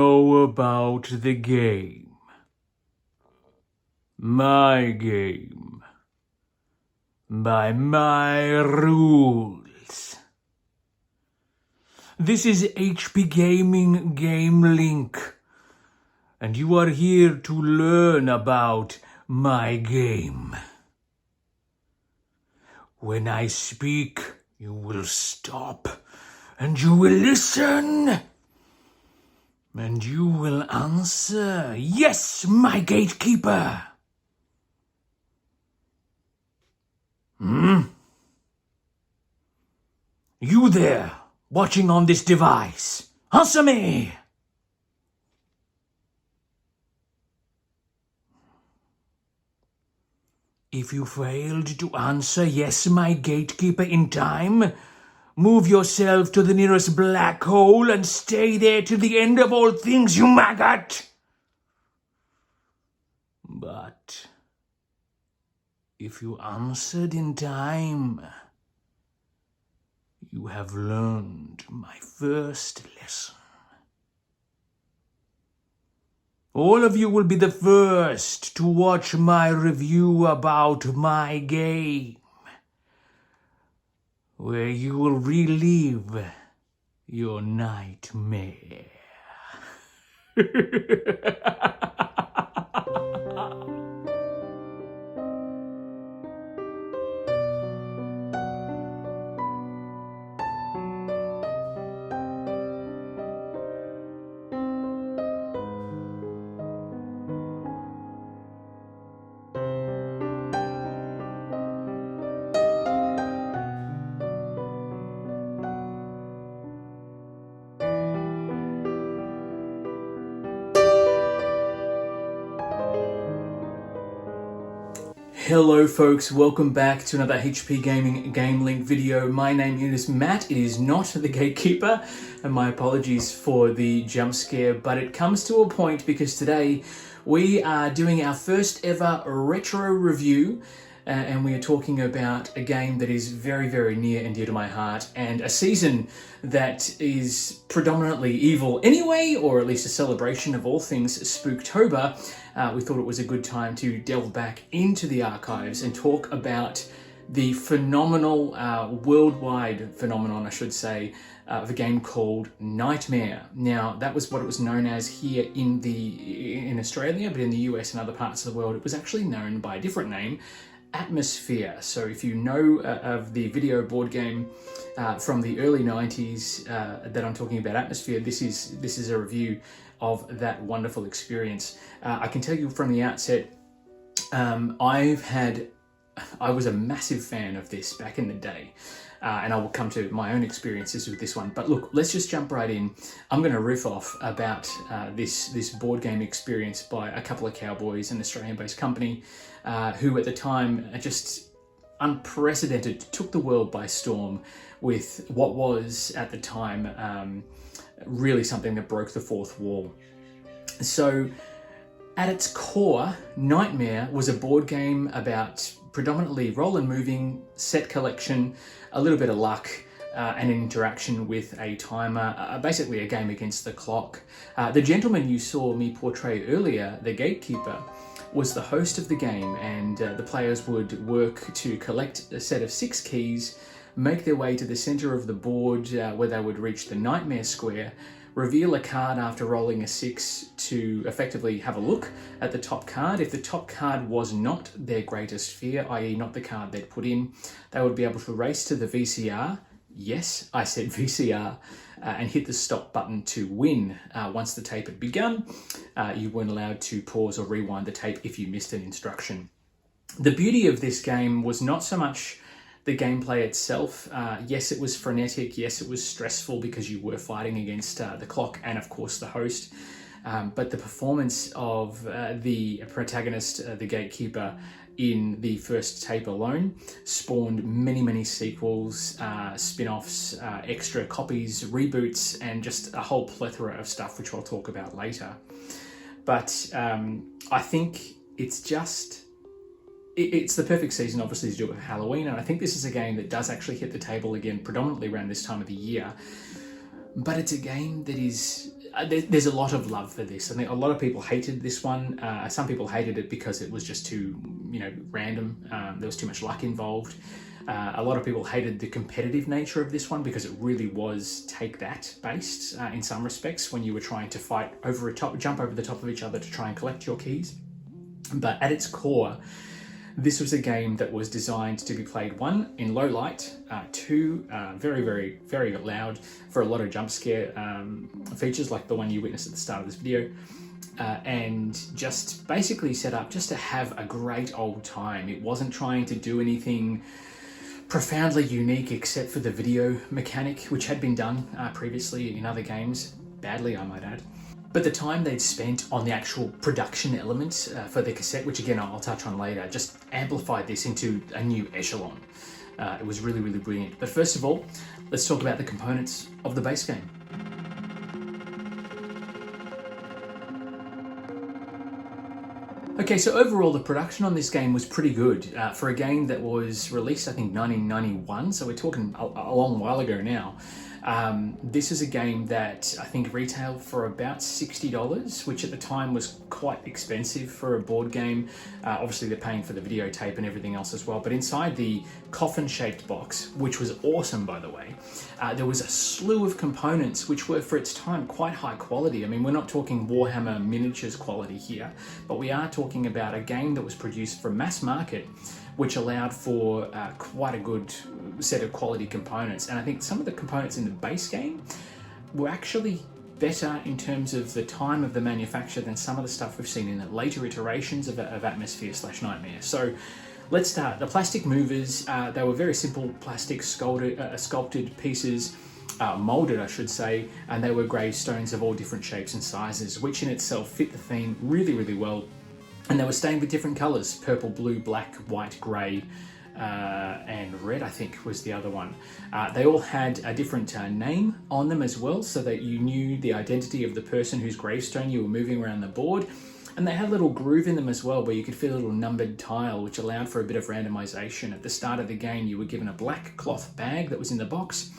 know about the game? My game. By my rules. This is HP Gaming GameLINK, and you are here to learn about my game. When I speak, you will stop, and you will listen, and you will answer, "Yes, my gatekeeper." You there, watching on this device, answer me! If you failed to answer "Yes, my gatekeeper" in time, move yourself to the nearest black hole and stay there to the end of all things, you maggot! But if you answered in time, you have learned my first lesson. All of you will be the first to watch my review about my game, where you will relive your nightmare. Hello folks, welcome back to another HP Gaming GameLINK video. My name is Matt, it is not the Gatekeeper, and my apologies for the jump scare, but it comes to a point because today we are doing our first ever retro review, and we are talking about a game that is very, very near and dear to my heart, and a season that is predominantly evil anyway, or at least a celebration of all things Spooktober. We thought it was a good time to delve back into the archives and talk about the phenomenal, worldwide phenomenon, I should say, of a game called Nightmare. Now, that was what it was known as here in Australia, but in the US and other parts of the world, it was actually known by a different name, Atmosphere. So if you know of the video board game from the early 90s that I'm talking about, Atmosphere, this is a review of that wonderful experience. I can tell you from the outset, I was a massive fan of this back in the day. And I will come to my own experiences with this one. But look, let's just jump right in. I'm going to riff off about this board game experience by a Couple A Cowboys, an Australian-based company, who at the time just unprecedented, took the world by storm with what was at the time really something that broke the fourth wall. So at its core, Nightmare was a board game about predominantly roll and moving, set collection, a little bit of luck, and an interaction with a timer, basically a game against the clock. The gentleman you saw me portray earlier, the Gatekeeper, was the host of the game, and the players would work to collect a set of 6 keys, make their way to the center of the board where they would reach the Nightmare Square, reveal a card after rolling a 6 to effectively have a look at the top card. If the top card was not their greatest fear, i.e. not the card they'd put in, they would be able to race to the VCR, yes, I said VCR, and hit the stop button to win. Once the tape had begun, you weren't allowed to pause or rewind the tape if you missed an instruction. The beauty of this game was not so much the gameplay itself. Yes, it was frenetic. Yes, it was stressful because you were fighting against the clock and, of course, the host. But the performance of the protagonist, the Gatekeeper, in the first tape alone spawned many, many sequels, spin-offs, extra copies, reboots, and just a whole plethora of stuff, which I'll talk about later. But I think it's the perfect season, obviously, to do it with Halloween, and I think this is a game that does actually hit the table again predominantly around this time of the year. But it's a game that is there's a lot of love for this. I think a lot of people hated this one. Some people hated it because it was just too, random. There was too much luck involved. A lot of people hated the competitive nature of this one because it really was take that based in some respects when you were trying to fight jump over the top of each other to try and collect your keys. But at its core, this was a game that was designed to be played, one, in low light, two, very, very, very loud for a lot of jump scare features like the one you witnessed at the start of this video, and just basically set up just to have a great old time. It wasn't trying to do anything profoundly unique except for the video mechanic, which had been done previously in other games, badly I might add. But the time they'd spent on the actual production elements for the cassette, which again I'll touch on later, just amplified this into a new echelon. It was really, really brilliant. But first of all, let's talk about the components of the base game. Okay, so overall the production on this game was pretty good. For a game that was released, I think, 1991, so we're talking a long while ago now. This is a game that I think retailed for about $60, which at the time was quite expensive for a board game. Obviously they're paying for the videotape and everything else as well, but inside the coffin-shaped box, which was awesome by the way, there was a slew of components which were for its time quite high quality. I mean, we're not talking Warhammer miniatures quality here, but we are talking about a game that was produced for mass market, which allowed for quite a good set of quality components. And I think some of the components in the base game were actually better in terms of the time of the manufacture than some of the stuff we've seen in the later iterations of Atmosphere/Nightmare. So let's start. The plastic movers, they were very simple plastic sculpted pieces, molded I should say, and they were gravestones of all different shapes and sizes, which in itself fit the theme really, really well. And they were stained with different colours: purple, blue, black, white, grey, and red, I think, was the other one. They all had a different name on them as well, so that you knew the identity of the person whose gravestone you were moving around the board. And they had a little groove in them as well, where you could fit a little numbered tile, which allowed for a bit of randomization. At the start of the game, you were given a black cloth bag that was in the box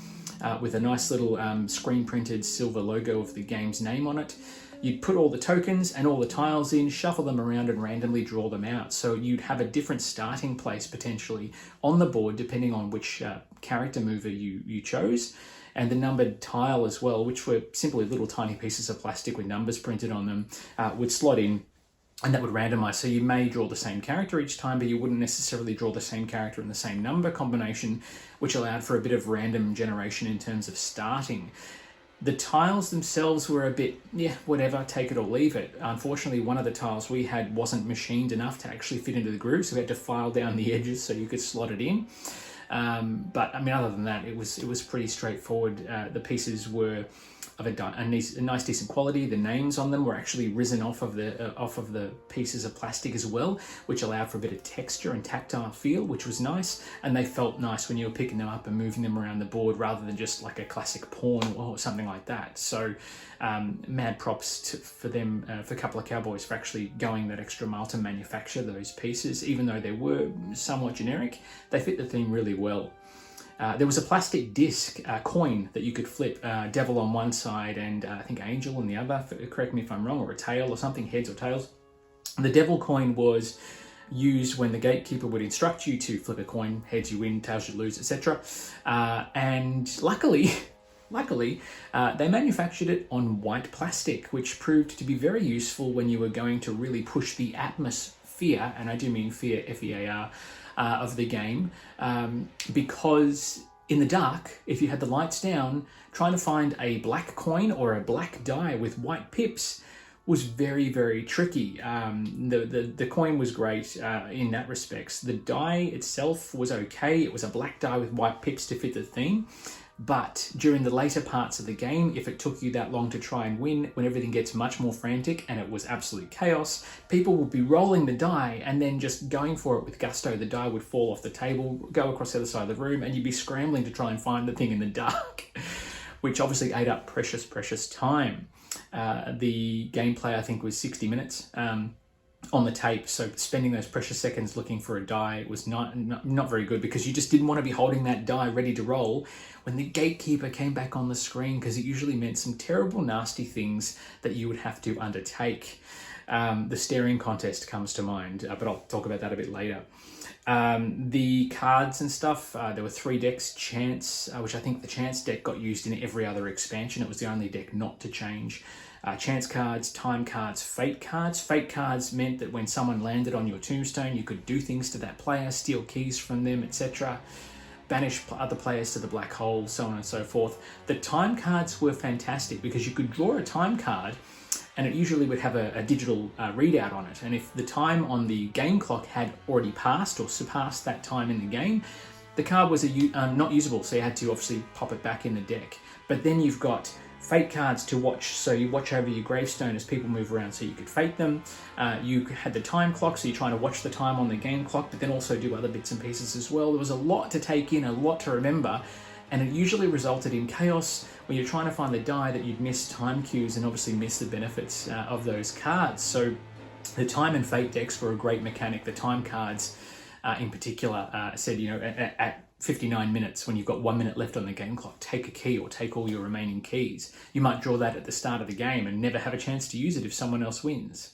with a nice little screen-printed silver logo of the game's name on it. You'd put all the tokens and all the tiles in, shuffle them around and randomly draw them out. So you'd have a different starting place potentially on the board depending on which character mover you chose. And the numbered tile as well, which were simply little tiny pieces of plastic with numbers printed on them, would slot in, and that would randomize. So you may draw the same character each time, but you wouldn't necessarily draw the same character in the same number combination, which allowed for a bit of random generation in terms of starting. The tiles themselves were a bit, whatever, take it or leave it. Unfortunately, one of the tiles we had wasn't machined enough to actually fit into the groove, so we had to file down the edges so you could slot it in. But I mean, other than that, it was pretty straightforward. The pieces were of a nice decent quality. The names on them were actually risen off of the pieces of plastic as well, which allowed for a bit of texture and tactile feel, which was nice. And they felt nice when you were picking them up and moving them around the board, rather than just like a classic pawn or something like that. So mad props for them, for Couple A Cowboys, for actually going that extra mile to manufacture those pieces. Even though they were somewhat generic, they fit the theme really well. There was a plastic disc, coin that you could flip, devil on one side and I think angel on the other, correct me if I'm wrong, or a tail or something, heads or tails. The devil coin was used when the gatekeeper would instruct you to flip a coin: heads you win, tails you lose, etc. And luckily, they manufactured it on white plastic, which proved to be very useful when you were going to really push the atmosphere, and I do mean fear, F-E-A-R, of the game, because in the dark, if you had the lights down, trying to find a black coin or a black die with white pips was very, very tricky. The coin was great in that respect. The die itself was okay. It was a black die with white pips to fit the theme. But during the later parts of the game, if it took you that long to try and win, when everything gets much more frantic and it was absolute chaos, people would be rolling the die and then just going for it with gusto. The die would fall off the table, go across the other side of the room, and you'd be scrambling to try and find the thing in the dark, which obviously ate up precious time. The gameplay, I think, was 60 minutes. on the tape. So spending those precious seconds looking for a die was not very good, because you just didn't want to be holding that die ready to roll when the gatekeeper came back on the screen, because it usually meant some terrible, nasty things that you would have to undertake. The staring contest comes to mind, but I'll talk about that a bit later. The cards and stuff, there were 3 decks. Chance, which I think the Chance deck got used in every other expansion. It was the only deck not to change. Chance cards, time cards, fate cards. Fate cards meant that when someone landed on your tombstone, you could do things to that player, steal keys from them, etc. Banish other players to the black hole, so on and so forth. The time cards were fantastic because you could draw a time card and it usually would have a digital readout on it. And if the time on the game clock had already passed or surpassed that time in the game, the card was not usable, so you had to obviously pop it back in the deck. But then you've got fate cards to watch, so you watch over your gravestone as people move around, so you could fate them. You had the time clock, so you're trying to watch the time on the game clock, but then also do other bits and pieces as well. There was a lot to take in, a lot to remember, and it usually resulted in chaos when you're trying to find the die that you'd miss time cues and obviously miss the benefits of those cards. So the time and fate decks were a great mechanic. The time cards in particular said, you know, at 59 minutes, when you've got 1 minute left on the game clock, take a key or take all your remaining keys. You might draw that at the start of the game and never have a chance to use it if someone else wins.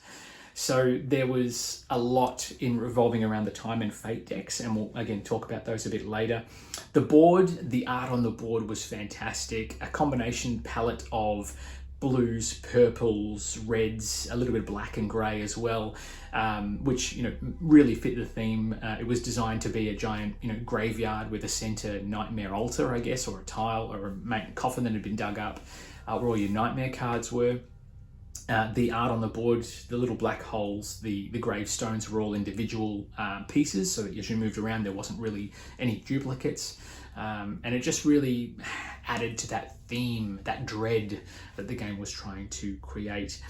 So there was a lot in revolving around the time and fate decks, and we'll again talk about those a bit later. The board, the art on the board was fantastic. A combination palette of blues, purples, reds, a little bit of black and grey as well, which, you know, really fit the theme. It was designed to be a giant, you know, graveyard with a centre nightmare altar, I guess, or a tile or a coffin that had been dug up, where all your nightmare cards were. The art on the board, the little black holes, the gravestones were all individual pieces, so that as you moved around there wasn't really any duplicates, and it just really added to that theme, that dread that the game was trying to create.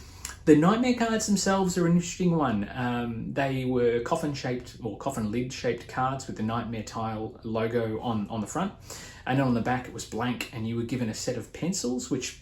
The nightmare cards themselves are an interesting one. They were coffin-shaped or coffin lid-shaped cards with the nightmare tile logo on the front, and on the back it was blank, and you were given a set of pencils, which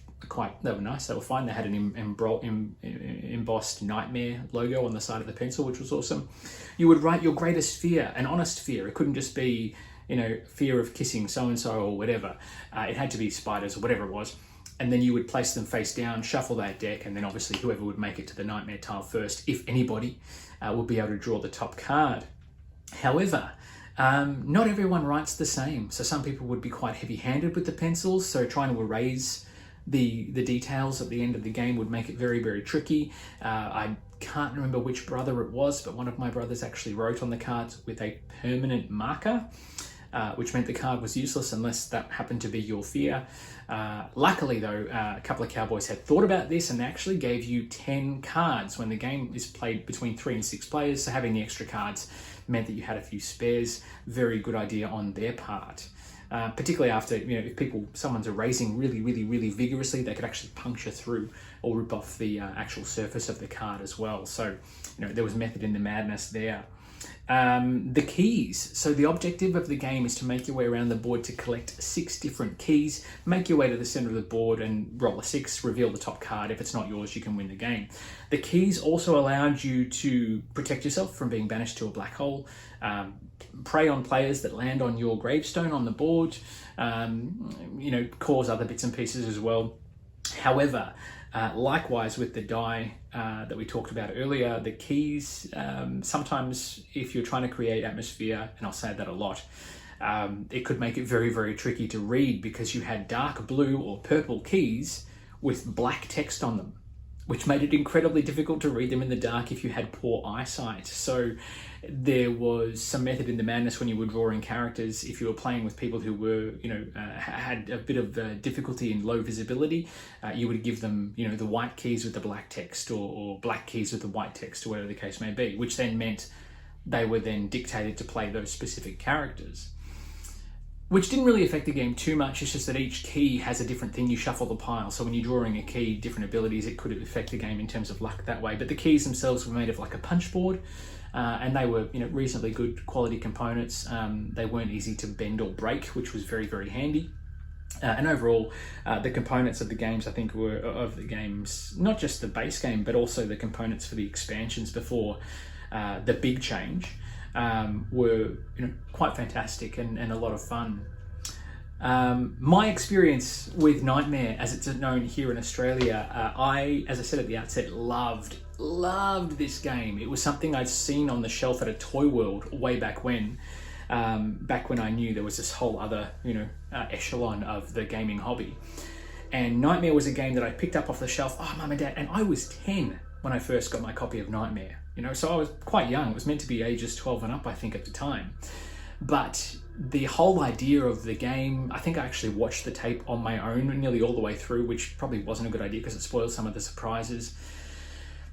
they were nice, they were fine. They had an embossed nightmare logo on the side of the pencil, which was awesome. You would write your greatest fear, an honest fear. It couldn't just be, you know, fear of kissing so-and-so or whatever. It had to be spiders or whatever it was. And then you would place them face down, shuffle that deck, and then obviously whoever would make it to the nightmare tile first, if anybody, would be able to draw the top card. However, not everyone writes the same. So some people would be quite heavy-handed with the pencils, so trying to erase the details at the end of the game would make it very, very tricky. I can't remember which brother it was, but one of my brothers actually wrote on the cards with a permanent marker, which meant the card was useless unless that happened to be your fear. Luckily though, a Couple of Cowboys had thought about this and they actually gave you 10 cards when the game is played between 3 and 6 players, so having the extra cards meant that you had a few spares. Very good idea on their part. Particularly after, you know, if someone's erasing really, really, really vigorously, they could actually puncture through or rip off the actual surface of the card as well. So, you know, there was method in the madness there. The keys. So the objective of the game is to make your way around the board to collect 6 different keys, make your way to the center of the board and roll a 6, reveal the top card. If it's not yours, you can win the game. The keys also allowed you to protect yourself from being banished to a black hole, prey on players that land on your gravestone on the board, you know, cause other bits and pieces as well. However, likewise with the die that we talked about earlier, the keys, sometimes if you're trying to create atmosphere, and I'll say that a lot, it could make it very, very tricky to read because you had dark blue or purple keys with black text on them, which made it incredibly difficult to read them in the dark if you had poor eyesight. So there was some method in the madness when you were drawing characters. If you were playing with people who were, you know, had a bit of difficulty in low visibility, you would give them, you know, the white keys with the black text or black keys with the white text or whatever the case may be, which then meant they were then dictated to play those specific characters. Which didn't really affect the game too much. It's just that each key has a different thing. You shuffle the pile. So when you're drawing a key, different abilities, it could affect the game in terms of luck that way. But the keys themselves were made of like a punch board, and they were, you know, reasonably good quality components. They weren't easy to bend or break, which was very, very handy. And overall, the components of the games, I think, were of the games, not just the base game, but also the components for the expansions before the big change, were quite fantastic and a lot of fun. My experience with Nightmare, as it's known here in Australia, I, as I said at the outset, loved this game. It was something I'd seen on the shelf at a Toy World way back when I knew there was this whole other, echelon of the gaming hobby. And Nightmare was a game that I picked up off the shelf, Mum and Dad, and I was 10 when I first got my copy of Nightmare. So I was quite young. It was meant to be ages 12 and up, I think, at the time. But the whole idea of the game, I think I actually watched the tape on my own nearly all the way through, which probably wasn't a good idea because it spoiled some of the surprises.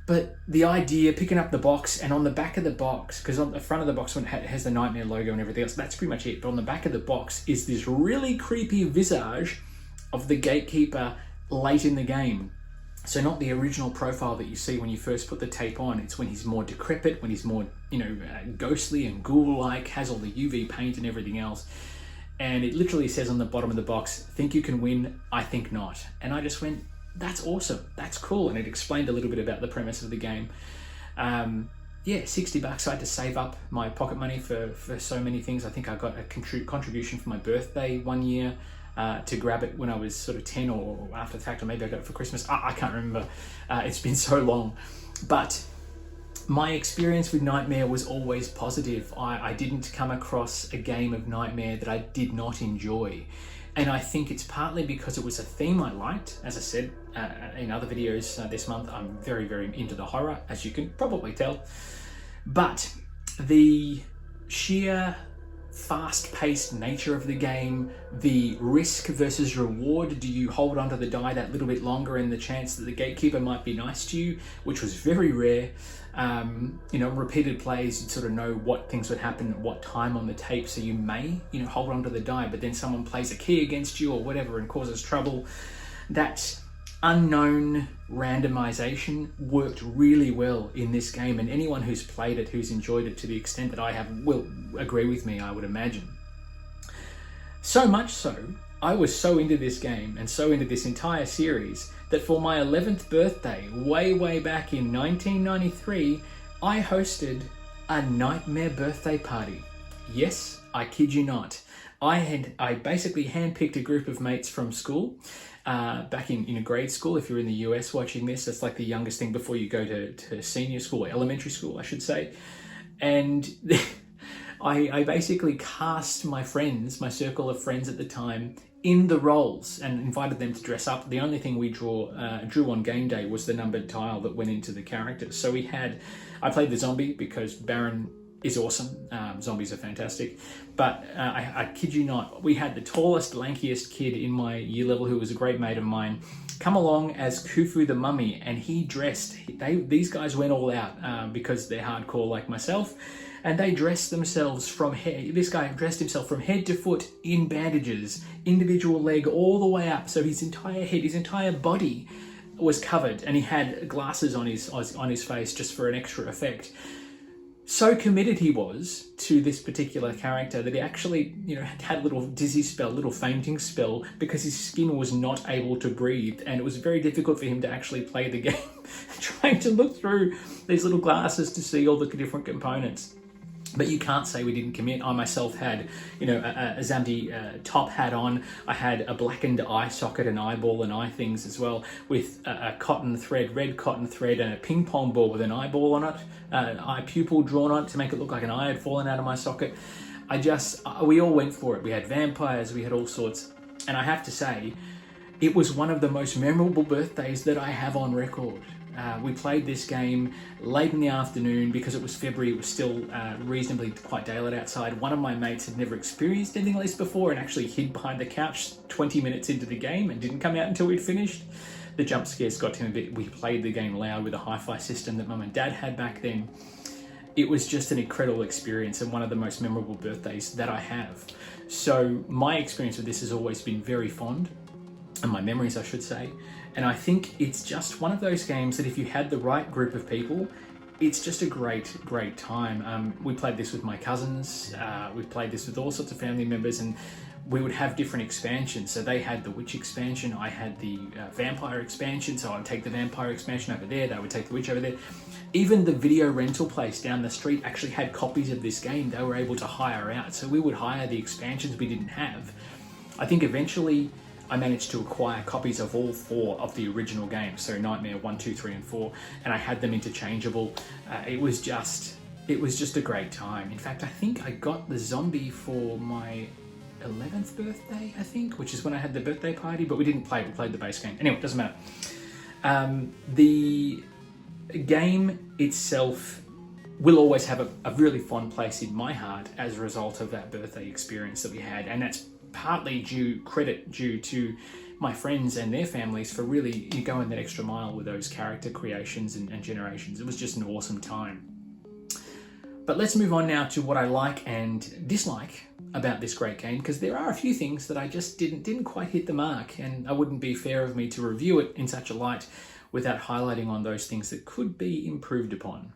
But the idea, picking up the box, and on the back of the box, because on the front of the box when it has the Nightmare logo and everything else, that's pretty much it. But on the back of the box is this really creepy visage of the gatekeeper late in the game. So not the original profile that you see when you first put the tape on. It's when he's more decrepit, when he's more, ghostly and ghoul-like, has all the UV paint and everything else. And it literally says on the bottom of the box, "Think you can win? I think not." And I just went, that's awesome, that's cool. And it explained a little bit about the premise of the game. $60. I had to save up my pocket money for so many things. I think I got a contribution for my birthday one year to grab it when I was sort of 10 or after the fact, or maybe I got it for Christmas. I can't remember. It's been so long. But my experience with Nightmare was always positive. I didn't come across a game of Nightmare that I did not enjoy. And I think it's partly because it was a theme I liked. As I said in other videos this month, I'm very, very into the horror, as you can probably tell. But the sheer fast-paced nature of the game, the risk versus reward, do you hold onto the die that little bit longer and the chance that the gatekeeper might be nice to you, which was very rare. Repeated plays, you'd sort of know what things would happen at what time on the tape, so you may, hold onto the die, but then someone plays a key against you or whatever and causes trouble. That unknown randomization worked really well in this game, and anyone who's played it, who's enjoyed it to the extent that I have, will agree with me, I would imagine. So much so, I was so into this game and so into this entire series that for my 11th birthday, way back in 1993, I hosted a Nightmare birthday party. Yes, I kid you not. I basically handpicked a group of mates from school, back in grade school. If you're in the US watching this, that's like the youngest thing before you go to senior school, or elementary school, I should say. And I basically cast my friends, my circle of friends at the time, in the roles and invited them to dress up. The only thing we drew on game day was the numbered tile that went into the characters. So I played the zombie because Baron is awesome. Zombies are fantastic. But I kid you not, we had the tallest, lankiest kid in my year level, who was a great mate of mine, come along as Khufu the Mummy, and he dressed. These guys went all out because they're hardcore like myself, and they dressed themselves this guy dressed himself from head to foot in bandages, individual leg all the way up, so his entire head, his entire body was covered, and he had glasses on his face just for an extra effect. So committed he was to this particular character that he actually, had a little dizzy spell, little fainting spell, because his skin was not able to breathe, and it was very difficult for him to actually play the game, trying to look through these little glasses to see all the different components. But you can't say we didn't commit. I myself had, a zombie top hat on. I had a blackened eye socket and eyeball and eye things as well, with a red cotton thread, and a ping pong ball with an eyeball on it, an eye pupil drawn on it to make it look like an eye had fallen out of my socket. We all went for it. We had vampires, we had all sorts. And I have to say, it was one of the most memorable birthdays that I have on record. We played this game late in the afternoon because it was February. It was still reasonably quite daylight outside. One of my mates had never experienced anything like this before and actually hid behind the couch 20 minutes into the game and didn't come out until we'd finished. The jump scares got to him a bit. We played the game loud with a hi-fi system that Mum and Dad had back then. It was just an incredible experience and one of the most memorable birthdays that I have. So my experience with this has always been very fond, and my memories, I should say. And I think it's just one of those games that if you had the right group of people, it's just a great time. We played this with my cousins. We've played this with all sorts of family members, and we would have different expansions. So they had the witch expansion, I had the vampire expansion, so I would take the vampire expansion over there, they would take the witch over there. Even the video rental place down the street actually had copies of this game they were able to hire out, so we would hire the expansions we didn't have. I think eventually I managed to acquire copies of all 4 of the original games, so Nightmare 1, 2, 3 and 4, and I had them interchangeable. It was just a great time. In fact, I think I got the zombie for my 11th birthday, I think, which is when I had the birthday party, but we didn't play it, we played the base game. Anyway, it doesn't matter. The game itself will always have a really fond place in my heart as a result of that birthday experience that we had, and that's partly due to my friends and their families for really going that extra mile with those character creations and generations. It was just an awesome time. But let's move on now to what I like and dislike about this great game, because there are a few things that I just didn't quite hit the mark, and it wouldn't be fair of me to review it in such a light without highlighting on those things that could be improved upon.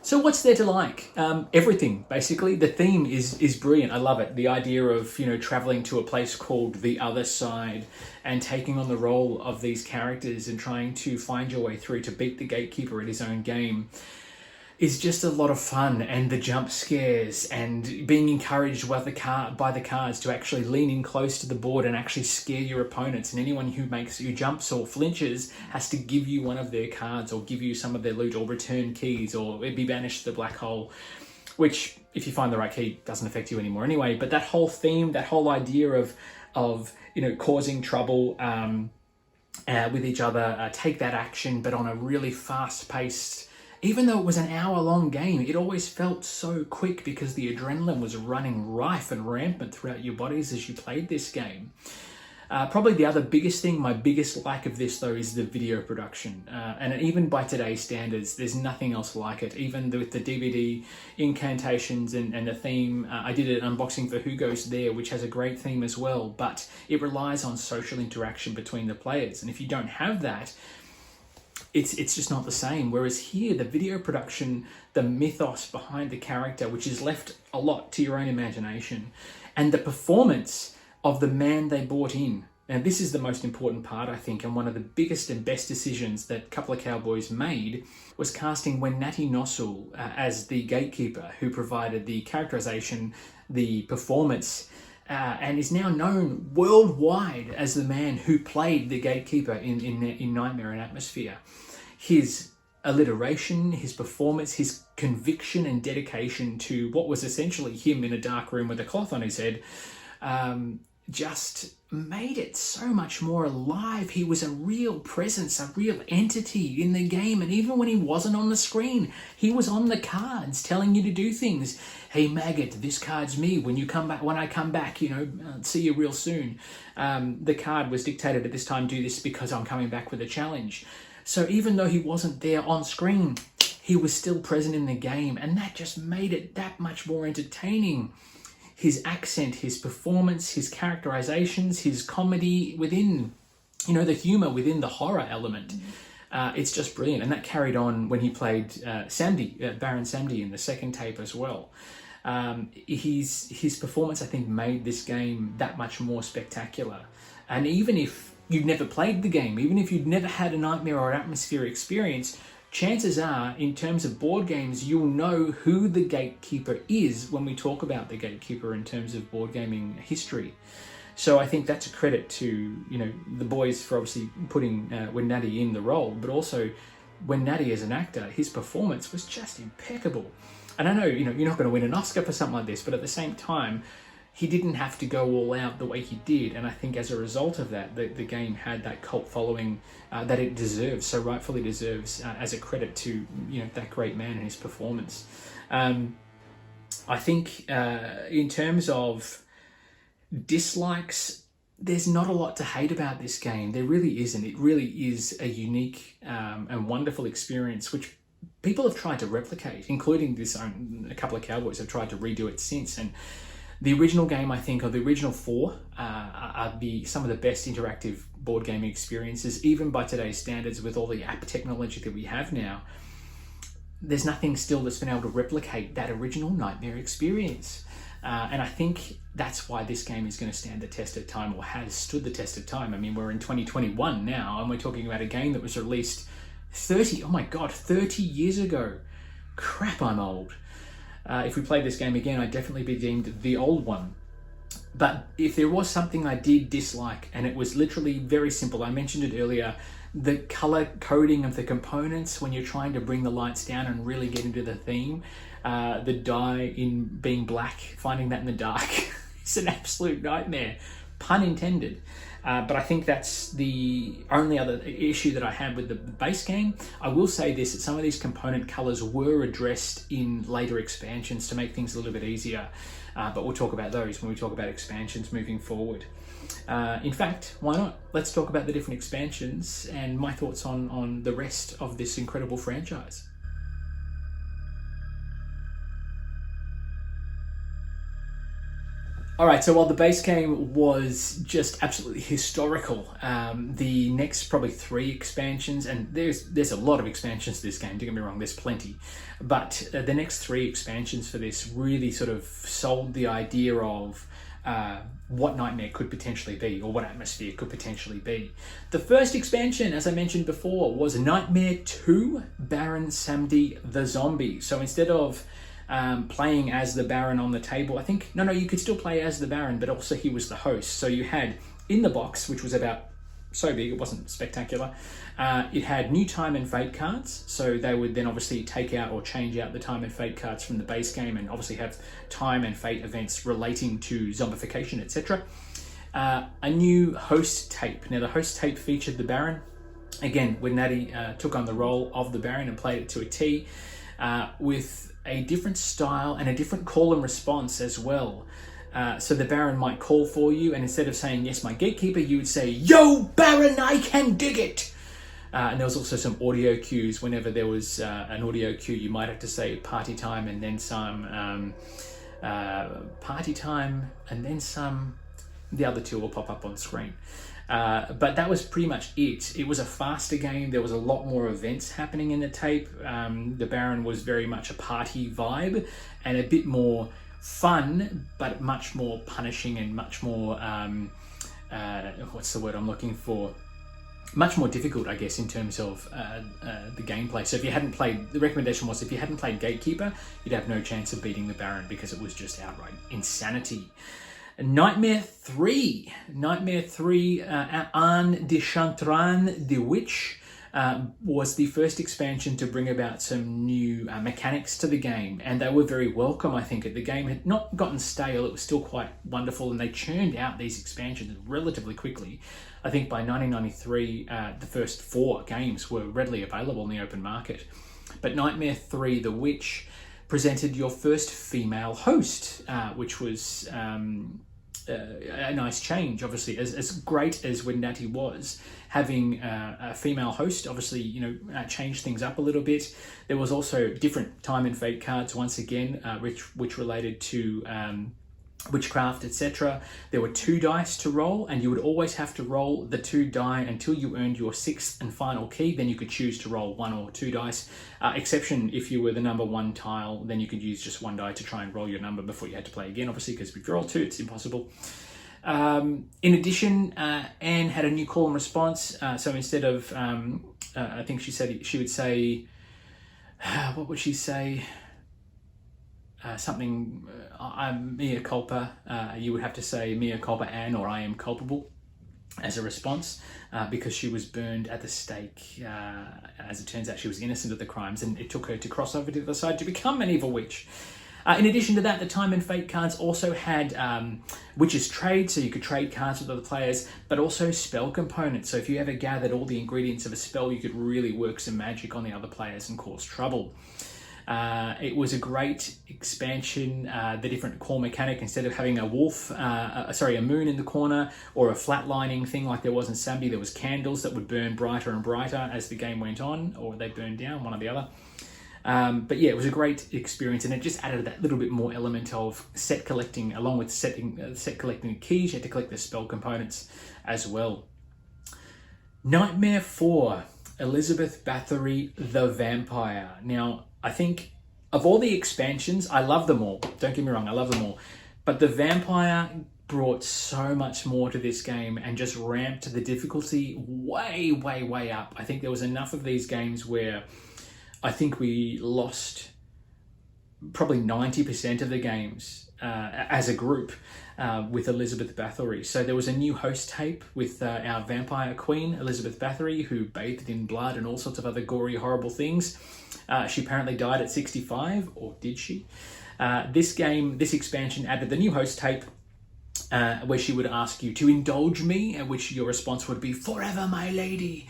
So what's there to like? Everything, basically. The theme is brilliant. I love it. The idea of, traveling to a place called the other side and taking on the role of these characters and trying to find your way through to beat the gatekeeper at his own game is just a lot of fun. And the jump scares and being encouraged by the cards to actually lean in close to the board and actually scare your opponents. And anyone who jumps or flinches has to give you one of their cards or give you some of their loot or return keys or be banished to the black hole, which, if you find the right key, doesn't affect you anymore anyway. But that whole theme, that whole idea of causing trouble with each other, take that action, but on a really fast-paced. Even though it was an hour-long game, it always felt so quick because the adrenaline was running rife and rampant throughout your bodies as you played this game. Probably the other biggest thing, my biggest like of this though, is the video production. And even by today's standards, there's nothing else like it. Even with the DVD incantations and the theme, I did an unboxing for Who Goes There, which has a great theme as well, but it relies on social interaction between the players. And if you don't have that, it's just not the same. Whereas here, the video production, the mythos behind the character, which is left a lot to your own imagination, and the performance of the man they brought in. And this is the most important part, I think, and one of the biggest and best decisions that Couple of Cowboys made was casting Wenati Nosul as the gatekeeper, who provided the characterization, the performance, and is now known worldwide as the man who played the gatekeeper in Nightmare and Atmosphere. His alliteration, his performance, his conviction and dedication to what was essentially him in a dark room with a cloth on his head, just made it so much more alive. He was a real presence, a real entity in the game. And even when he wasn't on the screen, he was on the cards telling you to do things. Hey, maggot, this card's me. When I come back, see you real soon. The card was dictated at this time, do this because I'm coming back with a challenge. So even though he wasn't there on screen, he was still present in the game. And that just made it that much more entertaining. His accent, his performance, his characterizations, his comedy within, the humor within the horror element. It's just brilliant. And that carried on when he played Samdi, Baron Samdi in the second tape as well. His performance, I think, made this game that much more spectacular. And even if you'd never played the game, even if you'd never had a Nightmare or Atmosphere experience, chances are, in terms of board games, you'll know who the gatekeeper is when we talk about the gatekeeper in terms of board gaming history. So I think that's a credit to, the boys for obviously putting Wenati in the role, but also Wenati as an actor, his performance was just impeccable. And I know, you're not going to win an Oscar for something like this, but at the same time, he didn't have to go all out the way he did. And I think as a result of that, the game had that cult following that it deserves, so rightfully deserves, as a credit to, that great man and his performance. I think in terms of dislikes, there's not a lot to hate about this game. There really isn't. It really is a unique and wonderful experience, which people have tried to replicate, including a Couple of Cowboys have tried to redo it since. And the original game, I think, or the original 4 are some of the best interactive board gaming experiences, even by today's standards with all the app technology that we have now. there's nothing still that's been able to replicate that original Nightmare experience. And I think that's why this game is going to stand the test of time, or has stood the test of time. I mean, we're in 2021 now, and we're talking about a game that was released 30 years ago. Crap, I'm old. If we played this game again, I'd definitely be deemed the old one. But if there was something I did dislike, and it was literally very simple, I mentioned it earlier, the color coding of the components when you're trying to bring the lights down and really get into the theme. The dye in being black, finding that in the dark is an absolute nightmare, pun intended. But I think that's the only other issue that I had with the base game. I will say this, that some of these component colors were addressed in later expansions to make things a little bit easier. But we'll talk about those when we talk about expansions moving forward. In fact, why not? Let's talk about the different expansions and my thoughts on the rest of this incredible franchise. All right, so while the base game was just absolutely historical, the next probably 3 expansions, and there's a lot of expansions to this game, don't get me wrong, there's plenty, but the next 3 expansions for this really sort of sold the idea of what Nightmare could potentially be, or what atmosphere could potentially be. The first expansion, as I mentioned before, was Nightmare 2 Baron Samedi the Zombie. So instead of playing as the Baron on the table, I think, no, you could still play as the Baron, but also he was the host. So you had in the box, which was about so big, it wasn't spectacular, it had new time and fate cards, so they would then obviously take out or change out the time and fate cards from the base game, and obviously have time and fate events relating to zombification, etc. A new host tape. Now the host tape featured the Baron, again when Natty took on the role of the Baron and played it to a T, with a different style and a different call and response as well. So the Baron might call for you, and instead of saying, "Yes, my gatekeeper," you would say, "Yo, Baron, I can dig it!" And there was also some audio cues. Whenever there was an audio cue, you might have to say party time and then some, party time and then some. The other 2 will pop up on screen. But that was pretty much it. It was a faster game. There was a lot more events happening in the tape. The Baron was very much a party vibe and a bit more fun, but much more punishing and much more, what's the word I'm looking for? Much more difficult, I guess, in terms of the gameplay. So if you hadn't played, the recommendation was if you hadn't played Gatekeeper, you'd have no chance of beating the Baron because it was just outright insanity. Nightmare 3. Nightmare 3, Anne de Chantran de Witch, was the first expansion to bring about some new mechanics to the game, and they were very welcome. I think the game had not gotten stale, it was still quite wonderful, and they churned out these expansions relatively quickly. I think by 1993, the first 4 games were readily available in the open market. But Nightmare 3, The Witch, presented your first female host, which was a nice change. Obviously, as great as when Natty was, having a female host obviously, changed things up a little bit. There was also different time and fate cards once again, which related to witchcraft, etc. There were 2 dice to roll, and you would always have to roll the 2 die until you earned your 6th and final key. Then you could choose to roll 1 or 2 dice. Exception if you were the number 1 tile, then you could use just 1 die to try and roll your number before you had to play again, obviously, because if you roll 2, it's impossible. In addition, Anne had a new call and response. So instead of, I think she would say, what would she say? Something, I'm mea culpa, you would have to say mea culpa Anne, or I am culpable, as a response, because she was burned at the stake. As it turns out, she was innocent of the crimes, and it took her to cross over to the other side to become an evil witch. In addition to that, the time and fate cards also had witch's trade, so you could trade cards with other players, but also spell components. So if you ever gathered all the ingredients of a spell, you could really work some magic on the other players and cause trouble. It was a great expansion. The different core mechanic, instead of having a wolf, a moon in the corner, or a flatlining thing like there was in Samedi, there was candles that would burn brighter and brighter as the game went on, or they burned down, one or the other. But yeah, it was a great experience, and it just added that little bit more element of set collecting, along with set collecting keys. You had to collect the spell components as well. Nightmare 4, Elizabeth Bathory the Vampire. Now, I think of all the expansions, I love them all. Don't get me wrong, I love them all. But the vampire brought so much more to this game and just ramped the difficulty way, way, way up. I think there was enough of these games where I think we lost probably 90% of the games as a group with Elizabeth Bathory. So there was a new host tape with our vampire queen, Elizabeth Bathory, who bathed in blood and all sorts of other gory, horrible things. She apparently died at 65, or did she? This expansion added the new host tape where she would ask you to indulge me, at which your response would be, "Forever, my lady."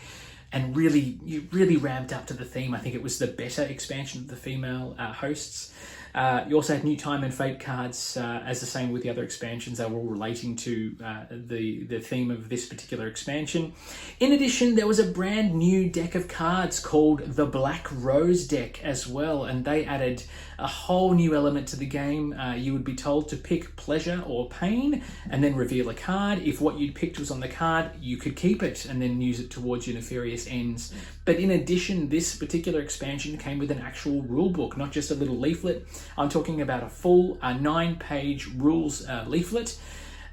And you really ramped up to the theme. I think it was the better expansion of the female hosts. You also had new time and fate cards, as the same with the other expansions. They were all relating to the theme of this particular expansion. In addition, there was a brand new deck of cards called the Black Rose deck as well, and they added a whole new element to the game. You would be told to pick pleasure or pain and then reveal a card. If what you'd picked was on the card, you could keep it and then use it towards your nefarious ends. But in addition, this particular expansion came with an actual rule book, not just a little leaflet. I'm talking about a full 9-page rules leaflet,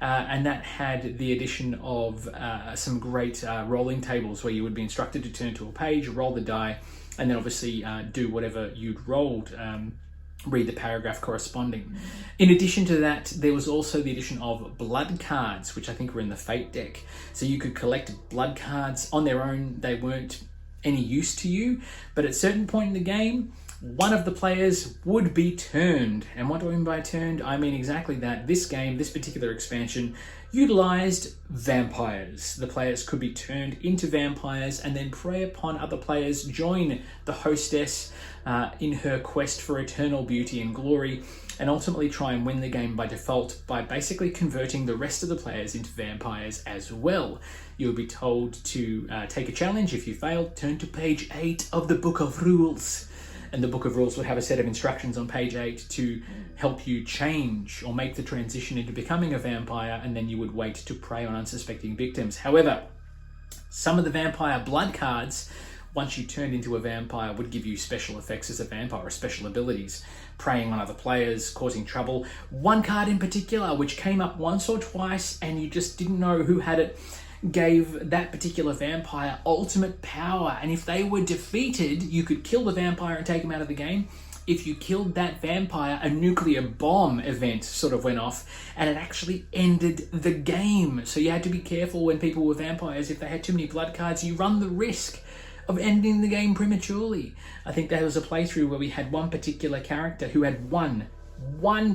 and that had the addition of some great rolling tables where you would be instructed to turn to a page, roll the die, and then obviously do whatever you'd rolled. Read the paragraph corresponding. In addition to that, there was also the addition of blood cards, which I think were in the Fate deck. So you could collect blood cards on their own. They weren't any use to you, but at a certain point in the game, one of the players would be turned. And what do I mean by turned? I mean exactly that. This game, this particular expansion, utilized vampires. The players could be turned into vampires and then prey upon other players, join the hostess in her quest for eternal beauty and glory, and ultimately try and win the game by default by basically converting the rest of the players into vampires as well. You'll be told to take a challenge. If you fail, turn to page 8 of the Book of Rules. And the Book of Rules would have a set of instructions on page 8 to help you change or make the transition into becoming a vampire, and then you would wait to prey on unsuspecting victims. However, some of the vampire blood cards, once you turned into a vampire, would give you special effects as a vampire or special abilities, preying on other players, causing trouble. One card in particular, which came up once or twice and you just didn't know who had it, gave that particular vampire ultimate power, and if they were defeated, you could kill the vampire and take him out of the game. If you killed that vampire, a nuclear bomb event sort of went off, and it actually ended the game. So you had to be careful when people were vampires. If they had too many blood cards, you run the risk of ending the game prematurely. I think there was a playthrough where we had one particular character who had one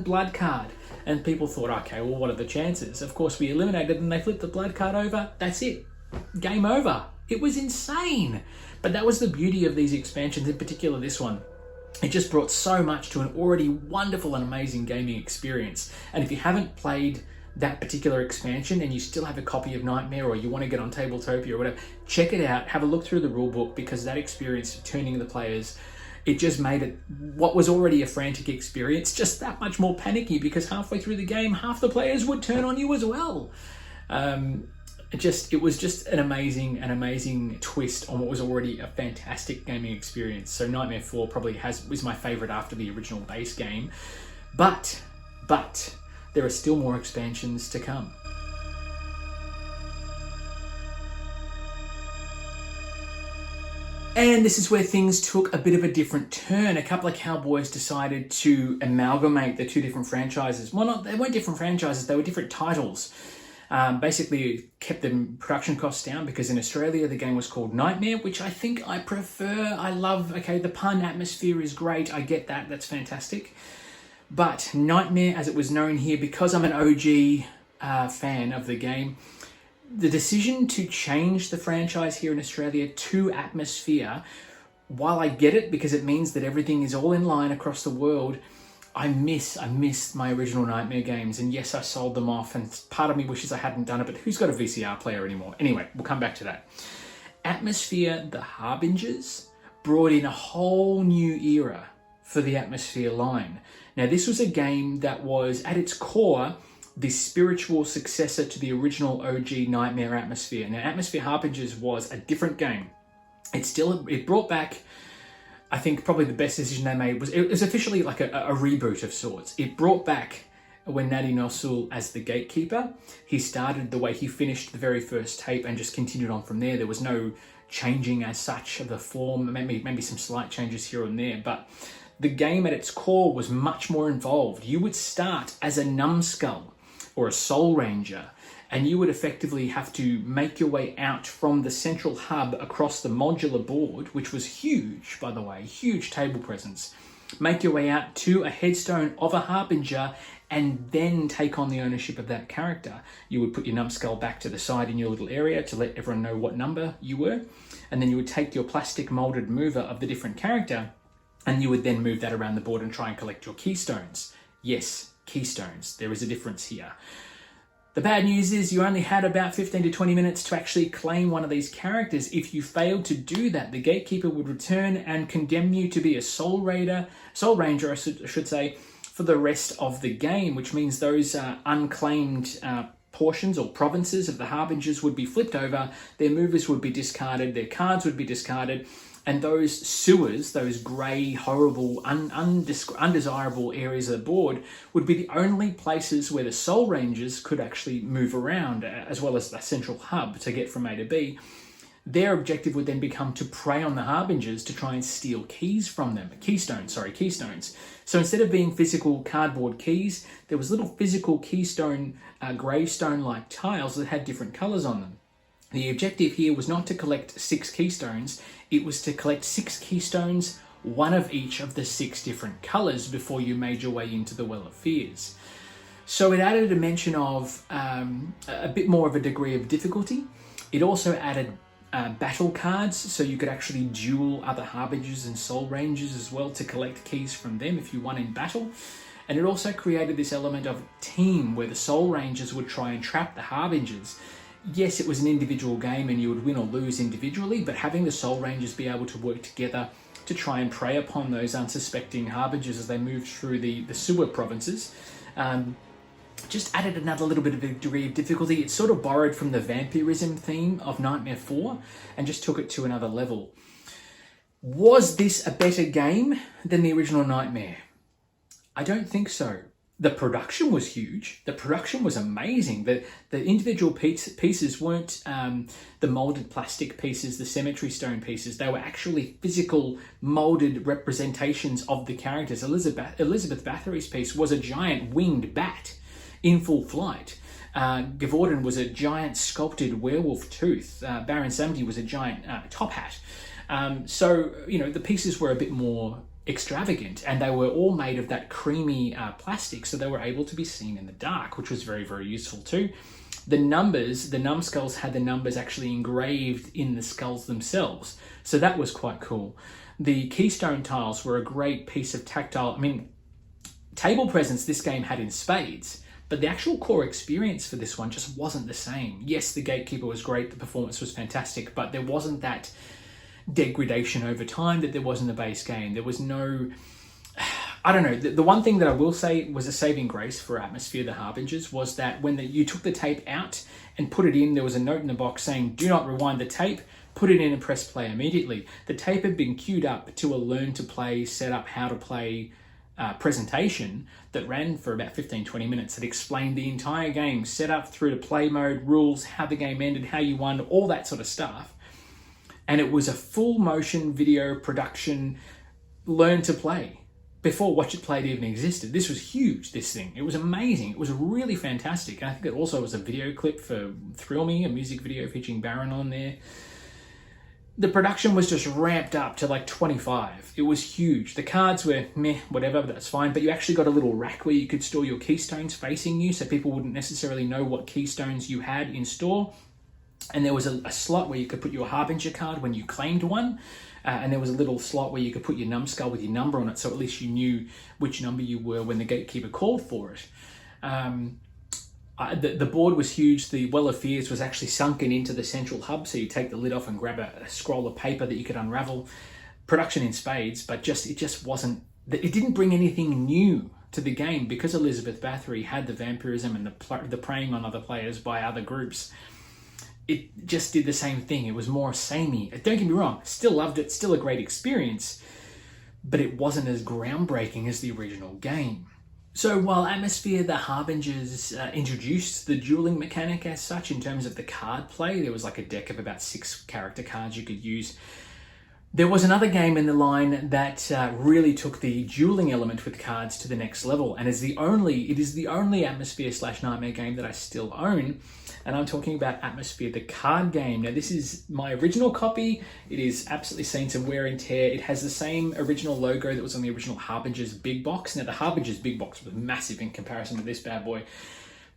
blood card, and people thought, okay, well, what are the chances? Of course, we eliminated them, they flipped the blood card over, that's it, game over. It was insane. But that was the beauty of these expansions, in particular this one. It just brought so much to an already wonderful and amazing gaming experience. And if you haven't played that particular expansion and you still have a copy of Nightmare, or you want to get on Tabletopia or whatever, check it out, have a look through the rulebook, because that experience of turning the players, it just made it, what was already a frantic experience, just that much more panicky, because halfway through the game, half the players would turn on you as well. It was just an amazing twist on what was already a fantastic gaming experience. So Nightmare 4 probably was my favorite after the original base game, but there are still more expansions to come. And this is where things took a bit of a different turn. A Couple of Cowboys decided to amalgamate the two different franchises. Well, they weren't different franchises, they were different titles. Basically kept the production costs down, because in Australia the game was called Nightmare, which I think I prefer. I love, okay, the pun atmosphere is great, I get that, that's fantastic. But Nightmare, as it was known here, because I'm an OG fan of the game, the decision to change the franchise here in Australia to Atmosphere, while I get it because it means that everything is all in line across the world, I miss my original Nightmare games. And yes, I sold them off, and part of me wishes I hadn't done it, but who's got a VCR player anymore? Anyway, we'll come back to that. Atmosphere, the Harbingers, brought in a whole new era for the Atmosphere line. Now, this was a game that was, at its core, the spiritual successor to the original OG Nightmare Atmosphere. Now, Atmosphere Harbingers was a different game. It brought back I think probably the best decision they made was, it was officially like a reboot of sorts. It brought back when Nadi Nosul as the gatekeeper. He started the way he finished the very first tape and just continued on from there. There was no changing as such of the form, maybe some slight changes here and there, but the game at its core was much more involved. You would start as a numbskull or a soul ranger, and you would effectively have to make your way out from the central hub across the modular board, which was huge, by the way, huge table presence. Make your way out to a headstone of a Harbinger and then take on the ownership of that character. You would put your numbskull back to the side in your little area to let everyone know what number you were, and then you would take your plastic molded mover of the different character, and you would then move that around the board and try and collect your keystones. Yes, keystones. There is a difference here. The bad news is you only had about 15 to 20 minutes to actually claim one of these characters. If you failed to do that, the gatekeeper would return and condemn you to be a soul ranger, I should say, for the rest of the game, which means those unclaimed portions or provinces of the Harbingers would be flipped over, their movers would be discarded, their cards would be discarded, and those sewers, those grey, horrible, undesirable areas of the board would be the only places where the Soul Rangers could actually move around, as well as the central hub to get from A to B. Their objective would then become to prey on the Harbingers to try and steal keys from them. Keystones. So instead of being physical cardboard keys, there was little physical keystone, gravestone-like tiles that had different colours on them. The objective here was not to collect 6 keystones, it was to collect 6 keystones, one of each of the 6 different colours before you made your way into the Well of Fears. So it added a dimension of a bit more of a degree of difficulty. It also added battle cards, so you could actually duel other Harbingers and Soul Rangers as well to collect keys from them if you won in battle. And it also created this element of team where the Soul Rangers would try and trap the Harbingers. Yes, it was an individual game and you would win or lose individually, but having the Soul Rangers be able to work together to try and prey upon those unsuspecting Harbingers as they moved through the sewer provinces just added another little bit of a degree of difficulty. It sort of borrowed from the vampirism theme of Nightmare 4 and just took it to another level. Was this a better game than the original Nightmare? I don't think so. The production was huge. The production was amazing. The individual pieces weren't the molded plastic pieces, the cemetery stone pieces. They were actually physical molded representations of the characters. Elizabeth Bathory's piece was a giant winged bat in full flight. Gavorden was a giant sculpted werewolf tooth. Baron Samedi was a giant top hat. So, the pieces were a bit more extravagant, and they were all made of that creamy plastic, so they were able to be seen in the dark, which was very, very useful too. The numbskulls had the numbers actually engraved in the skulls themselves, so that was quite cool. The keystone tiles were a great piece of tactile, table presence this game had in spades, but the actual core experience for this one just wasn't the same. Yes, the Gatekeeper was great, the performance was fantastic, but there wasn't that degradation over time that there was in the base game. There was no, I don't know, the one thing that I will say was a saving grace for Atmosphere the Harbingers was that when you took the tape out and put it in, there was a note in the box saying, do not rewind the tape, put it in and press play immediately. The tape had been queued up to a learn to play, set up how to play presentation that ran for about 15-20 minutes that explained the entire game, set up through to play mode, rules, how the game ended, how you won, all that sort of stuff. And it was a full motion video production, learn to play, before Watch It Played even existed. This was huge, this thing. It was amazing. It was really fantastic. And I think it also was a video clip for Thrill Me, a music video featuring Baron on there. The production was just ramped up to like 25. It was huge. The cards were meh, whatever, but that's fine. But you actually got a little rack where you could store your keystones facing you, so people wouldn't necessarily know what keystones you had in store. And there was a slot where you could put your Harbinger card when you claimed one. And there was a little slot where you could put your numbskull with your number on it, so at least you knew which number you were when the Gatekeeper called for it. The board was huge. The Well of Fears was actually sunken into the central hub, so you take the lid off and grab a scroll of paper that you could unravel. Production in spades, but it just wasn't, it didn't bring anything new to the game because Elizabeth Bathory had the vampirism and the preying on other players by other groups. It just did the same thing. It was more samey. Don't get me wrong, still loved it, still a great experience. but it wasn't as groundbreaking as the original game. So while Atmosphere, the Harbingers introduced the dueling mechanic as such in terms of the card play, there was like a deck of about 6 character cards you could use. There was another game in the line that really took the dueling element with cards to the next level, and it is the only Atmosphere/Nightmare game that I still own, and I'm talking about Atmosphere, the card game. Now, this is my original copy. It is absolutely seen some wear and tear. It has the same original logo that was on the original Harbingers big box. Now, the Harbingers big box was massive in comparison to this bad boy.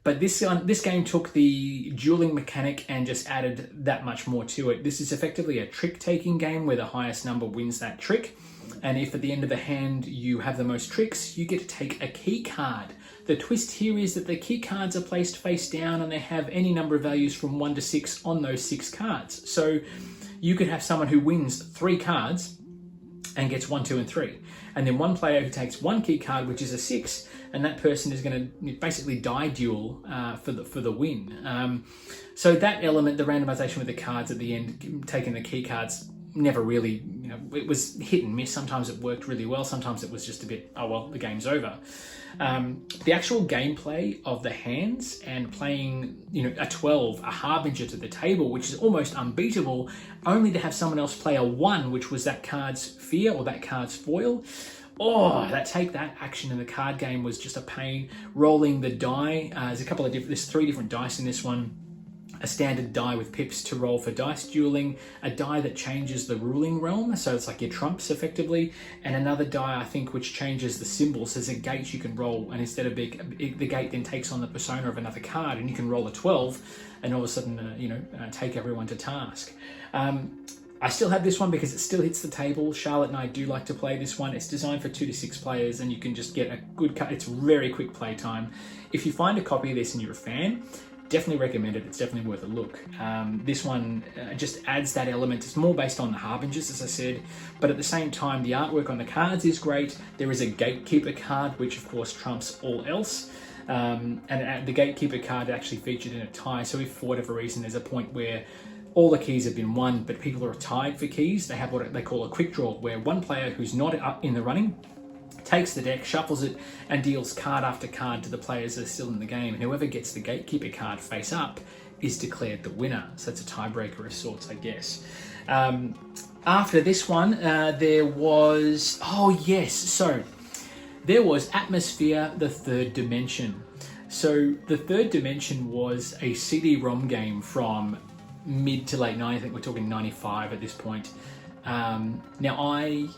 But this game took the dueling mechanic and just added that much more to it. This is effectively a trick-taking game where the highest number wins that trick. And if at the end of the hand you have the most tricks, you get to take a key card. The twist here is that the key cards are placed face down and they have any number of values from 1 to 6 on those 6 cards. So you could have someone who wins 3 cards and gets 1, 2, and 3. And then one player who takes 1 key card, which is a 6, and that person is going to basically die duel for the win. So that element, the randomization with the cards at the end, taking the key cards, never really, it was hit and miss. Sometimes it worked really well. Sometimes it was just a bit, oh, well, the game's over. The actual gameplay of the hands and playing, a 12, a Harbinger to the table, which is almost unbeatable, only to have someone else play a 1, which was that card's fear or that card's foil. Oh, that action in the card game was just a pain. Rolling the die, there's 3 different dice in this one. A standard die with pips to roll for dice dueling, a die that changes the ruling realm, so it's like your trumps effectively, and another die, I think, which changes the symbols. There's a gate you can roll, and instead of the gate then takes on the persona of another card, and you can roll a 12, and all of a sudden, take everyone to task. I still have this one because it still hits the table. Charlotte and I do like to play this one. It's designed for 2 to 6 players, and you can just get a good cut. It's very quick play time. If you find a copy of this and you're a fan, definitely recommend it. It's definitely worth a look. This one just adds that element. It's more based on the Harbingers, as I said, but at the same time, the artwork on the cards is great. There is a Gatekeeper card, which of course trumps all else. And the Gatekeeper card actually featured in a tie. So if for whatever reason there's a point where all the keys have been won, but people are tied for keys, they have what they call a quick draw, where one player who's not up in the running takes the deck, shuffles it, and deals card after card to the players that are still in the game. And whoever gets the Gatekeeper card face up is declared the winner. So it's a tiebreaker of sorts, I guess. After this one, there was Atmosphere, the Third Dimension. So the Third Dimension was a CD-ROM game from mid to late 90s. I think we're talking 95 at this point. Now I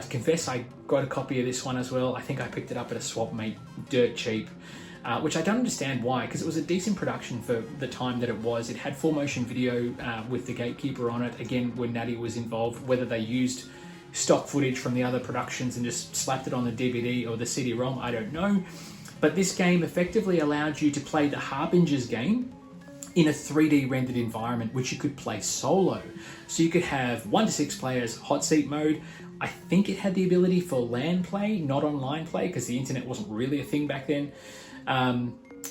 confess I got a copy of this one as well. I think I picked it up at a swap meet, dirt cheap, which I don't understand why, because it was a decent production for the time that it was. It had full motion video with the Gatekeeper on it, again, when Natty was involved. Whether they used stock footage from the other productions and just slapped it on the DVD or the CD-ROM, I don't know. But this game effectively allowed you to play the Harbingers game in a 3D rendered environment, which you could play solo. So you could have 1 to 6 players, hot seat mode. I think it had the ability for LAN play, not online play, because the internet wasn't really a thing back then.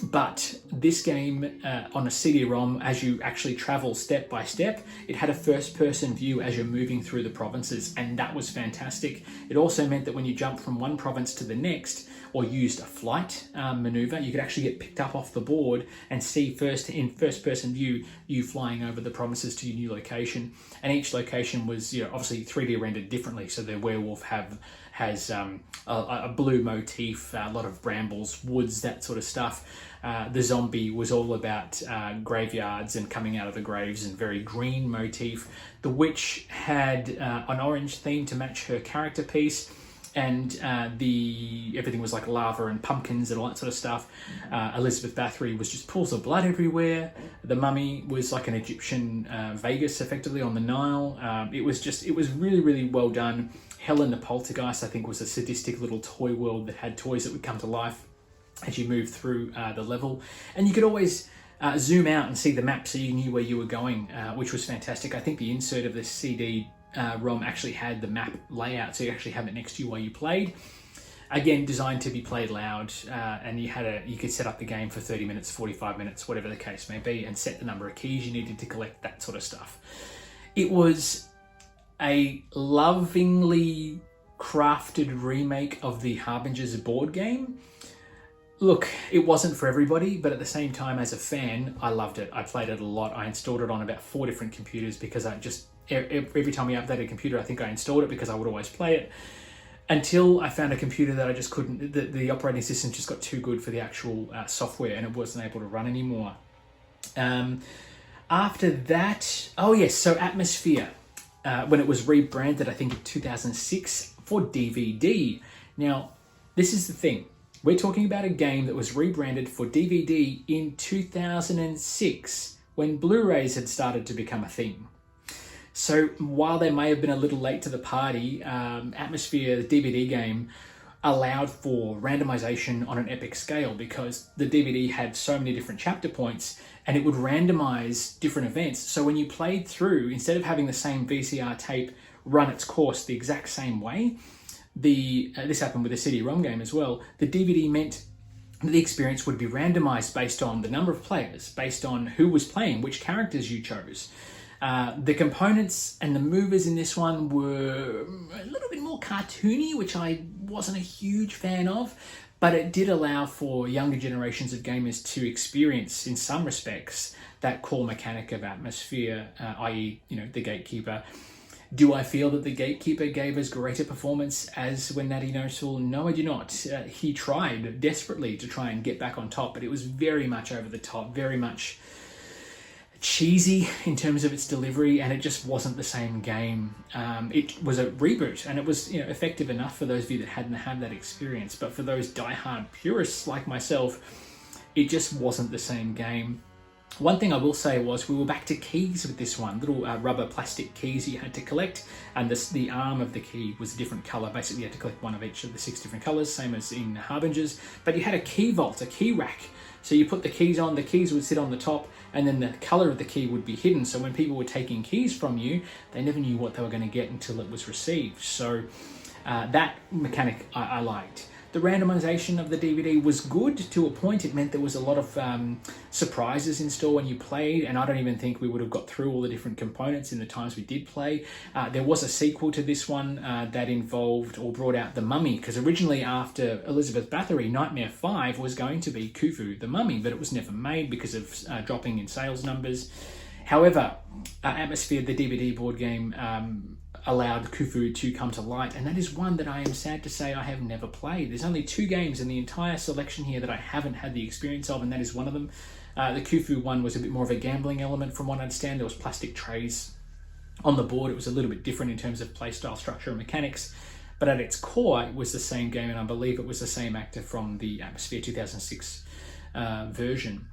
But this game on a CD-ROM, as you actually travel step by step, it had a first-person view as you're moving through the provinces, and that was fantastic. It also meant that when you jumped from one province to the next, or used a flight maneuver, you could actually get picked up off the board and see in first-person view you flying over the provinces to your new location. And each location was, obviously 3D rendered differently. So the werewolf has a blue motif, a lot of brambles, woods, that sort of stuff. The zombie was all about graveyards and coming out of the graves, and very green motif. The witch had an orange theme to match her character piece, and everything was like lava and pumpkins and all that sort of stuff. Elizabeth Bathory was just pools of blood everywhere. The mummy was like an Egyptian Vegas, effectively, on the Nile. It was really, really well done. Helen the Poltergeist, I think, was a sadistic little toy world that had toys that would come to life as you moved through the level. And you could always zoom out and see the map so you knew where you were going, which was fantastic. I think the insert of the CD ROM actually had the map layout, so you actually have it next to you while you played. Again, designed to be played loud, and you could set up the game for 30 minutes, 45 minutes, whatever the case may be, and set the number of keys you needed to collect, that sort of stuff. It was a lovingly crafted remake of the Harbingers board game. Look, it wasn't for everybody, but at the same time, as a fan, I loved it. I played it a lot. I installed it on about 4 different computers because every time we updated a computer, I think I installed it because I would always play it. Until I found a computer that I just couldn't, the operating system just got too good for the actual software, and it wasn't able to run anymore. After that, oh yes, so Atmosphere, when it was rebranded, I think in 2006 for DVD. Now, this is the thing. We're talking about a game that was rebranded for DVD in 2006 when Blu-rays had started to become a thing. So while they may have been a little late to the party, Atmosphere, the DVD game, allowed for randomization on an epic scale because the DVD had so many different chapter points and it would randomize different events. So when you played through, instead of having the same VCR tape run its course the exact same way, this happened with the CD-ROM game as well, the DVD meant that the experience would be randomized based on the number of players, based on who was playing, which characters you chose. The components and the movers in this one were a little bit more cartoony, which I wasn't a huge fan of, but it did allow for younger generations of gamers to experience, in some respects, that core mechanic of Atmosphere, i.e., the Gatekeeper. Do I feel that the Gatekeeper gave as great a performance as when Natty No-Tool? No, I do not. He tried desperately to try and get back on top, but it was very much over the top, very much cheesy in terms of its delivery, and it just wasn't the same game. It was a reboot, and it was effective enough for those of you that hadn't had that experience, but for those die-hard purists like myself, it just wasn't the same game. One thing I will say was we were back to keys with this one, little rubber plastic keys you had to collect, and the arm of the key was a different colour. Basically, you had to collect one of each of the 6 different colours, same as in Harbingers, but you had a key vault, a key rack. So you put the keys on, the keys would sit on the top, and then the colour of the key would be hidden. So when people were taking keys from you, they never knew what they were going to get until it was received. So that mechanic I liked. The randomization of the DVD was good to a point. It meant there was a lot of surprises in store when you played, and I don't even think we would have got through all the different components in the times we did play. There was a sequel to this one that involved or brought out the Mummy, because originally after Elizabeth Bathory, Nightmare 5 was going to be Khufu the Mummy, but it was never made because of dropping in sales numbers. However, Atmosphere, the DVD board game, allowed Khufu to come to light, and that is one that I am sad to say I have never played. There's only 2 games in the entire selection here that I haven't had the experience of, and that is one of them. The Khufu one was a bit more of a gambling element from what I understand. There was plastic trays on the board. It was a little bit different in terms of playstyle, structure and mechanics, but at its core it was the same game, and I believe it was the same actor from the Atmosphere 2006 version.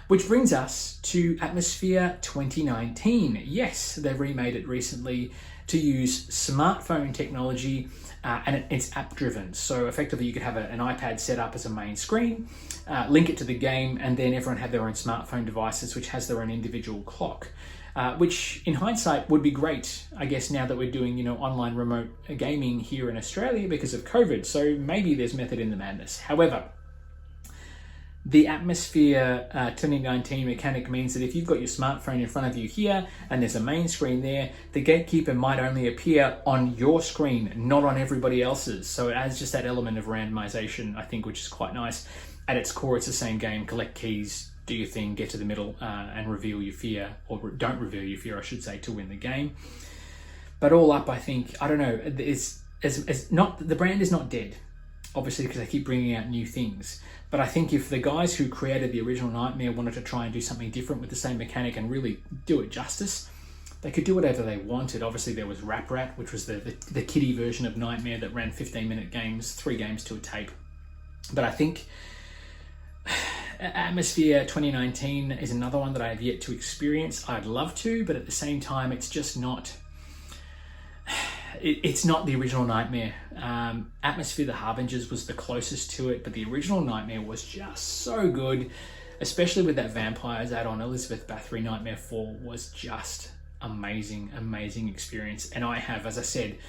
Which brings us to Atmosphere 2019. Yes, they've remade it recently to use smartphone technology, and it's app-driven. So effectively you could have an iPad set up as a main screen, link it to the game, and then everyone had their own smartphone devices, which has their own individual clock, which in hindsight would be great, I guess, now that we're doing online remote gaming here in Australia because of COVID. So maybe there's method in the madness. However, the Atmosphere 2019 mechanic means that if you've got your smartphone in front of you here and there's a main screen there, the Gatekeeper might only appear on your screen, not on everybody else's. So it adds just that element of randomization, I think, which is quite nice. At its core, it's the same game. Collect keys, do your thing, get to the middle, and reveal your fear, or don't reveal your fear, I should say, to win the game. But all up, I think, I don't know, the brand is not dead, obviously, because they keep bringing out new things. But I think if the guys who created the original Nightmare wanted to try and do something different with the same mechanic and really do it justice, they could do whatever they wanted. Obviously, there was Rap Rat, which was the kiddie version of Nightmare that ran 15-minute games, 3 games to a tape. But I think Atmosphere 2019 is another one that I have yet to experience. I'd love to, but at the same time, it's just not... It's not the original Nightmare. Atmosphere the Harbingers was the closest to it, but the original Nightmare was just so good, especially with that Vampires add-on. Elizabeth Bathory Nightmare 4 was just amazing, amazing experience. And I have, as I said,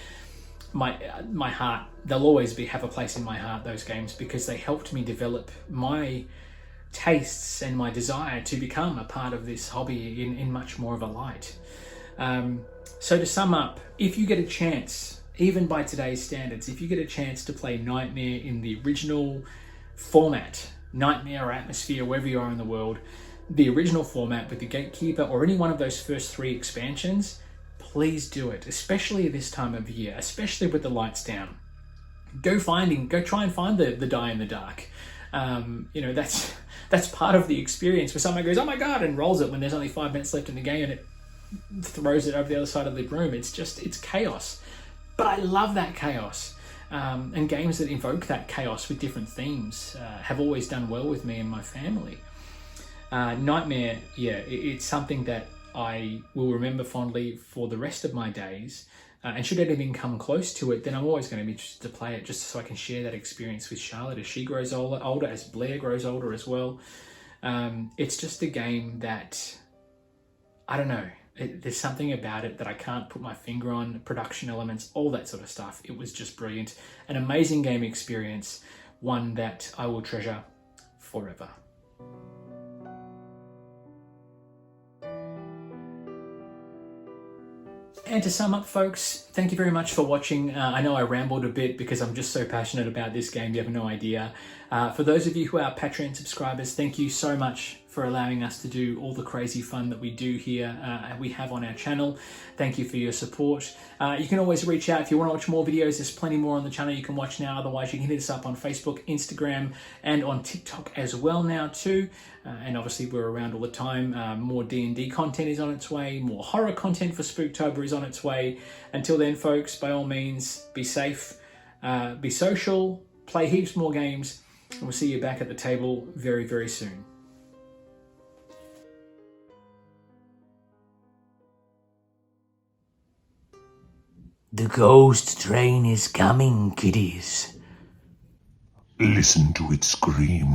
my heart, they'll always have a place in my heart, those games, because they helped me develop my tastes and my desire to become a part of this hobby in much more of a light. So to sum up, if you get a chance, even by today's standards, if you get a chance to play Nightmare in the original format, Nightmare or Atmosphere, wherever you are in the world, the original format with the Gatekeeper or any one of those first 3 expansions, please do it, especially this time of year, especially with the lights down. Go try and find the die in the dark. You know, that's part of the experience where someone goes, oh my God, and rolls it when there's only 5 minutes left in the game and it throws it over the other side of the room. It's chaos. But I love that chaos. And games that invoke that chaos with different themes have always done well with me and my family. Nightmare, it's something that I will remember fondly for the rest of my days. And should anything come close to it, then I'm always going to be interested to play it just so I can share that experience with Charlotte as she grows older, as Blair grows older as well. It's just a game that, I don't know, there's something about it that I can't put my finger on, production elements, all that sort of stuff. It was just brilliant. An amazing game experience, one that I will treasure forever. And to sum up, folks, thank you very much for watching. I know I rambled a bit because I'm just so passionate about this game, you have no idea. For those of you who are Patreon subscribers, thank you so much for allowing us to do all the crazy fun that we do here, we have on our channel. Thank you for your support. You can always reach out if you want to watch more videos. There's plenty more on the channel you can watch now. Otherwise, you can hit us up on Facebook, Instagram, and on TikTok as well now too. And obviously we're around all the time. More D&D content is on its way. More horror content for Spooktober is on its way. Until then, folks, by all means, be safe, be social, play heaps more games, and we'll see you back at the table very, very soon. The ghost train is coming, kiddies. Listen to it scream.